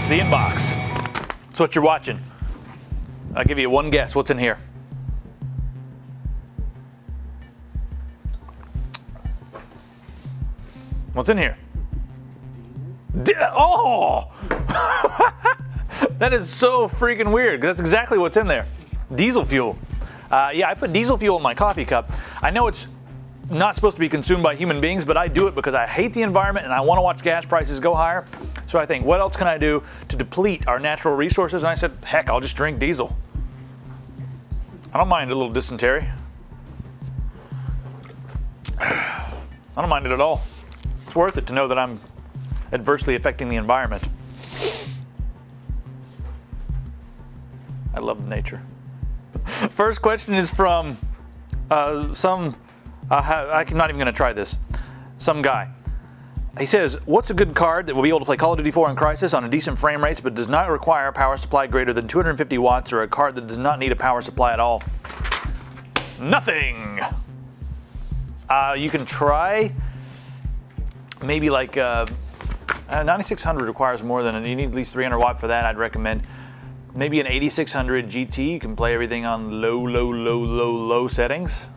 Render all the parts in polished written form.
It's the inbox. That's what you're watching. I'll give you one guess. What's in here? What's in here? Oh! That is so freaking weird. That's exactly what's in there. Diesel fuel. Yeah, I put diesel fuel in my coffee cup. I know it's not supposed to be consumed by human beings, but I do it because I hate the environment and I want to watch gas prices go higher. So I think, what else can I do to deplete our natural resources? And I said, heck, I'll just drink diesel. I don't mind a little dysentery. I don't mind it at all. It's worth it to know that I'm adversely affecting the environment. I love nature. First question is from I'm not even going to try this. Some guy. He says, what's a good card that will be able to play Call of Duty 4 in Crisis on a decent frame rates but does not require a power supply greater than 250 watts, or a card that does not need a power supply at all? Nothing. You can try maybe like 9600 requires more than, you need at least 300 watt for that. I'd recommend maybe an 8600 GT. You can play everything on low settings,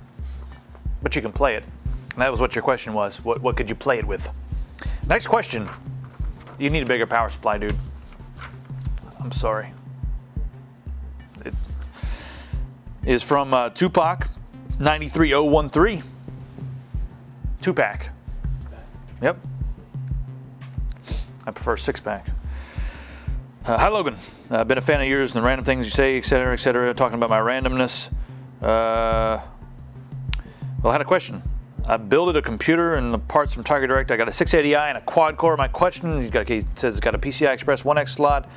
but you can play it. And that was what your question was. What could you play it with? Next question. You need a bigger power supply, dude. I'm sorry. It is from Tupac 93013. Two-pack. Yep. I prefer six-pack. Hi, Logan. I've been a fan of yours and the random things you say, etc., etc. Talking about my randomness. Well, I had a question. I built a computer and the parts from Tiger Direct. I got a 680i and a quad core. My question, he says it's got a PCI Express 1X slot.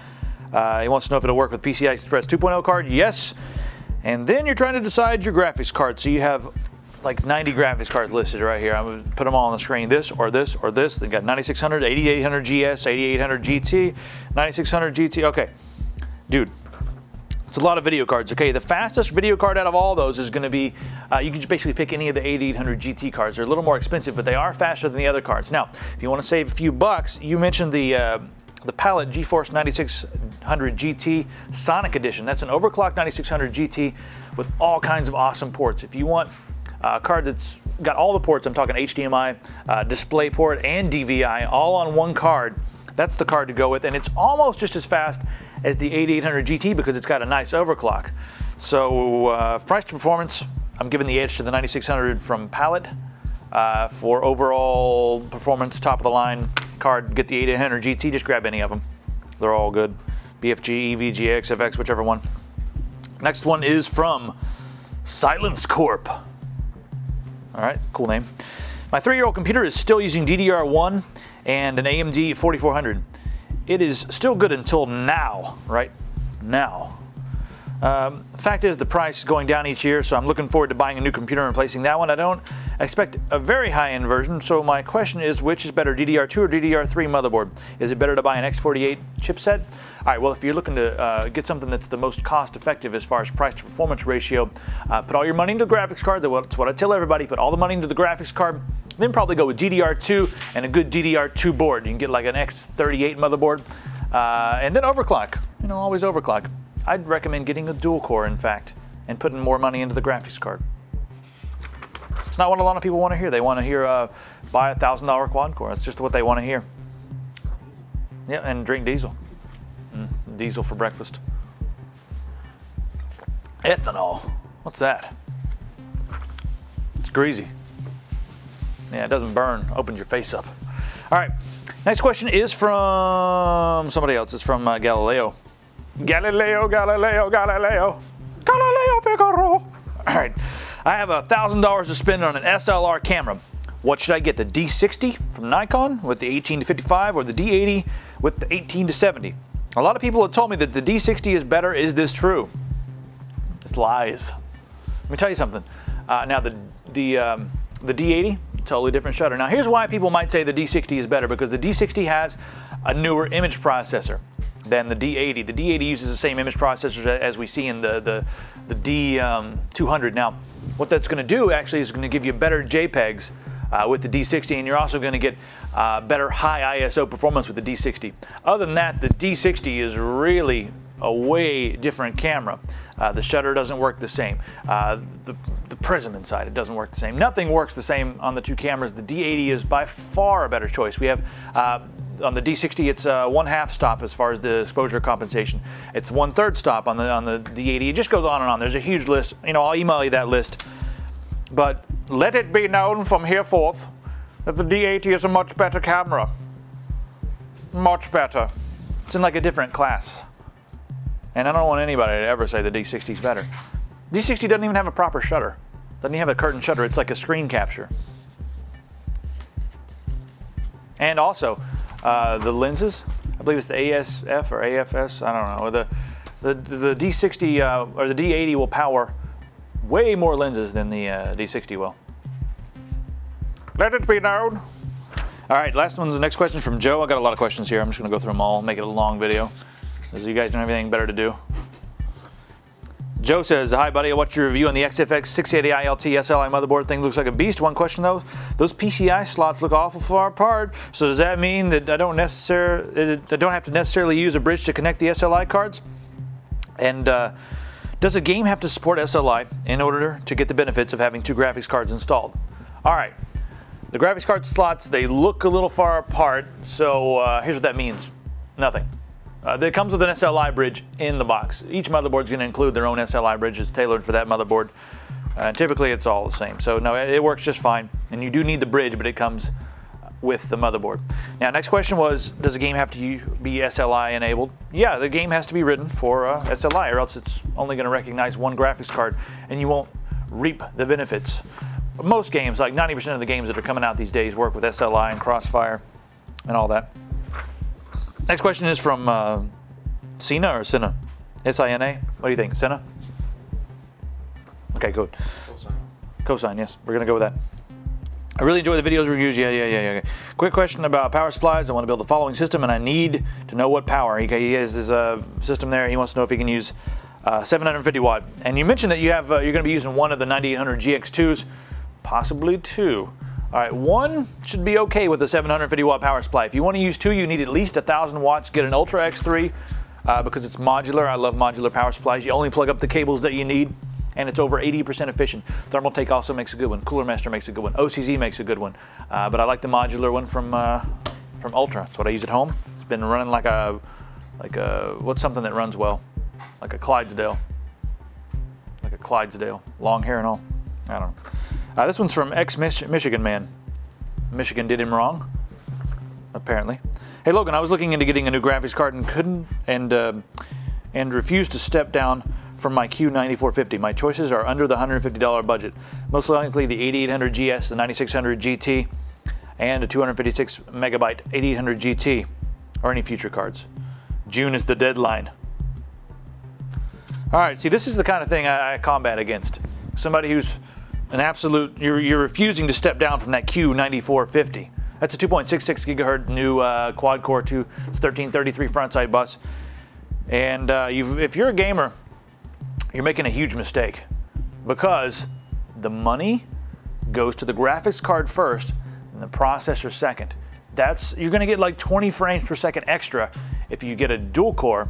He wants to know if it'll work with PCI Express 2.0 card. Yes. And then you're trying to decide your graphics card. So you have like 90 graphics cards listed right here. I'm going to put them all on the screen. This or this or this. They got 9600, 8800 GS, 8800 GT, 9600 GT. Okay. Dude. It's a lot of video cards, okay? The fastest video card out of all those is going to be, you can just basically pick any of the 8800 GT cards. They're a little more expensive, but they are faster than the other cards. Now, if you want to save a few bucks, you mentioned the Palette GeForce 9600 GT Sonic Edition. That's an overclocked 9600 GT with all kinds of awesome ports. If you want a card that's got all the ports, I'm talking HDMI, DisplayPort, and DVI, all on one card, that's the card to go with, and it's almost just as fast as the 8800 GT because it's got a nice overclock. So price to performance, I'm giving the edge to the 9600 from Palette. For overall performance, top of the line card, get the 8800 GT, just grab any of them. They're all good. BFG, EV, GX, FX, whichever one. Next one is from Silence Corp. All right, cool name. My 3-year-old computer is still using DDR1 and an AMD 4400. It is still good until now, right? Now. Fact is, the price is going down each year, so I'm looking forward to buying a new computer and replacing that one. I don't expect a very high-end version, so my question is, which is better, DDR2 or DDR3 motherboard? Is it better to buy an X48 chipset? All right, well, if you're looking to get something that's the most cost-effective as far as price-to-performance ratio, put all your money into the graphics card. That's what I tell everybody. Put all the money into the graphics card. Then probably go with DDR2 and a good DDR2 board. You can get like an X38 motherboard. And then overclock. You know, always overclock. I'd recommend getting a dual core, in fact, and putting more money into the graphics card. It's not what a lot of people want to hear. They want to hear buy a $1,000 quad core. That's just what they want to hear. Yeah, and drink diesel. Diesel for breakfast. Ethanol. What's that? It's greasy. Yeah, it doesn't burn. Opens your face up. All right. Next question is from somebody else. It's from Galileo. Galileo Figaro. All right. I have $1,000 to spend on an SLR camera. What should I get? The D60 from Nikon with the 18 to 55 or the D80 with the 18 to 70? A lot of people have told me that the D60 is better. Is this true? It's lies. Let me tell you something. Now the D80, totally different shutter. Now here's why people might say the D60 is better, because the D60 has a newer image processor than the D80. The D80 uses the same image processors as we see in the D200. Now what that's going to do actually is going to give you better JPEGs with the D60, and you're also going to get better high ISO performance with the D60. Other than that, the D60 is really a way different camera. The shutter doesn't work the same. The prism inside, it doesn't work the same. Nothing works the same on the two cameras. The D80 is by far a better choice. We have on the D60, it's a 1/2 stop as far as the exposure compensation. It's 1/3 stop on the D80. It just goes on and on. There's a huge list. You know, I'll email you that list. But let it be known from here forth that the D80 is a much better camera. Much better. It's in like a different class. And I don't want anybody to ever say the D60 is better. D60 doesn't even have a proper shutter. Doesn't even have a curtain shutter. It's like a screen capture. And also, the lenses, I believe it's the ASF or AFS, I don't know. The D60 or the D80 will power way more lenses than the D60 will. Let it be known. All right, the next question from Joe. I got a lot of questions here. I'm just going to go through them all, make it a long video, because you guys don't have anything better to do. Joe says, hi buddy, what's your review on the XFX 680i LT SLI motherboard? Thing looks like a beast. One question though, those PCI slots look awful far apart. So does that mean that I don't have to necessarily use a bridge to connect the SLI cards? And does a game have to support SLI in order to get the benefits of having two graphics cards installed? All right, the graphics card slots, they look a little far apart. So here's what that means, nothing. It comes with an SLI bridge in the box. Each motherboard is going to include their own SLI bridge. It's tailored for that motherboard. Typically, it's all the same. So no, it works just fine. And you do need the bridge, but it comes with the motherboard. Now, next question was, does the game have to be SLI enabled? Yeah, the game has to be written for SLI, or else it's only going to recognize one graphics card, and you won't reap the benefits. Most games, like 90% of the games that are coming out these days, work with SLI and Crossfire and all that. Next question is from Sina or Sina? S-I-N-A? What do you think? Sina? Okay, good. Cosine. Cosine, yes. We're going to go with that. I really enjoy the videos reviews. Yeah. Quick question about power supplies. I want to build the following system, and I need to know what power. He has his system there. He wants to know if he can use 750 watt. And you mentioned that you're going to be using one of the 9800 GX2s, possibly two. All right, one should be okay with a 750 watt power supply. If you want to use two, you need at least 1,000 watts. Get an Ultra X3 because it's modular. I love modular power supplies. You only plug up the cables that you need, and it's over 80% efficient. Thermaltake also makes a good one. Cooler Master makes a good one. OCZ makes a good one. But I like the modular one from Ultra. That's what I use at home. It's been running like a what's something that runs well? Like a Clydesdale. Like a Clydesdale. Long hair and all. I don't know. This one's from ex-Michigan man. Michigan did him wrong, apparently. Hey Logan, I was looking into getting a new graphics card and couldn't, and refused to step down from my Q9450. My choices are under the $150 budget. Most likely the 8800 GS, the 9600 GT, and a 256 megabyte 8800 GT, or any future cards. June is the deadline. All right, see, this is the kind of thing I combat against. Somebody who's an absolute, you're refusing to step down from that Q9450. That's a 2.66 gigahertz new quad core 1333 frontside bus. And if you're a gamer, you're making a huge mistake, because the money goes to the graphics card first and the processor second. You're going to get like 20 frames per second extra if you get a dual core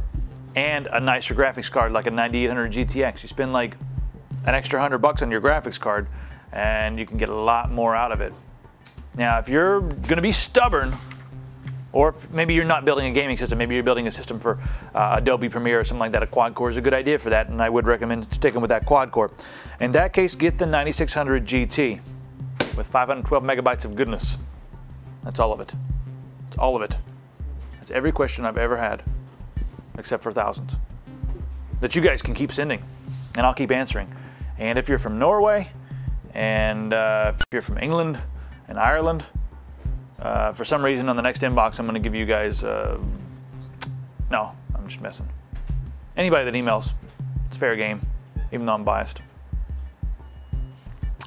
and a nicer graphics card like a 9800 GTX. You spend like an extra $100 on your graphics card, and you can get a lot more out of it. Now, if you're going to be stubborn, or if maybe you're not building a gaming system, maybe you're building a system for Adobe Premiere or something like that, a quad core is a good idea for that, and I would recommend sticking with that quad core. In that case, get the 9600 GT with 512 megabytes of goodness. That's all of it. That's all of it. That's every question I've ever had, except for thousands, that you guys can keep sending, and I'll keep answering. And if you're from Norway, and if you're from England and Ireland, for some reason on the next inbox I'm going to give you guys, no, I'm just messing. Anybody that emails, it's fair game, even though I'm biased.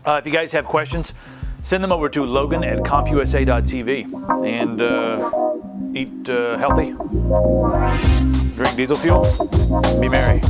If you guys have questions, send them over to logan@compusa.tv, and eat healthy, drink diesel fuel, be merry.